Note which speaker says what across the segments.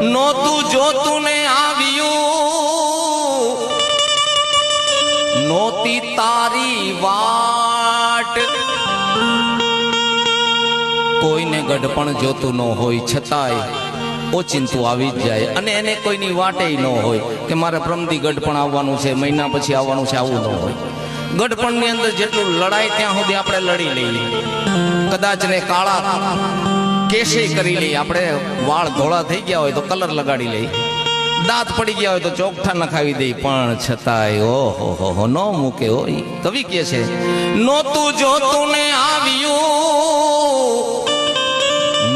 Speaker 1: નોતું જોતું ને આવ્યું, નોતી તારી વાટ. કોઈને ગઢપણ જોતું ન હોય છતાંય ઓચિંતું આવી જ જાય, અને એને કોઈની વાટે ન હોય કે મારે પ્રમદી ગઢપણ આવવાનું છે, મહિના પછી આવવાનું છે, આવું ન હોય. ગઢપણની અંદર જેટલું લડાય ત્યાં સુધી આપણે લડી લઈએ. કદાચ ને કાળા કેશે કરી લઈએ, આપણે વાળ ધોળા થઈ ગયા હોય તો કલર લગાડી લઈએ, દાંત પડી ગયા હોય તો ચોકઠા નખાવી દઈ, પણ છતાંય ઓહો ન મૂકે હોય. કવિ કે છે નોતું જોતું ને આવ્યું,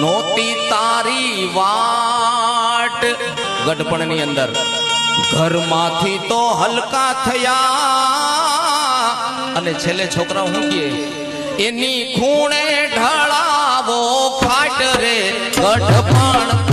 Speaker 1: નોતી તારી વાટ. ગઢપણની અંદર ઘરમાંથી તો હલકા થયા, અને છેલ્લે છોકરા હું કહે એની ખૂણે ઢળાવો ખાટ રે ગઢપણ.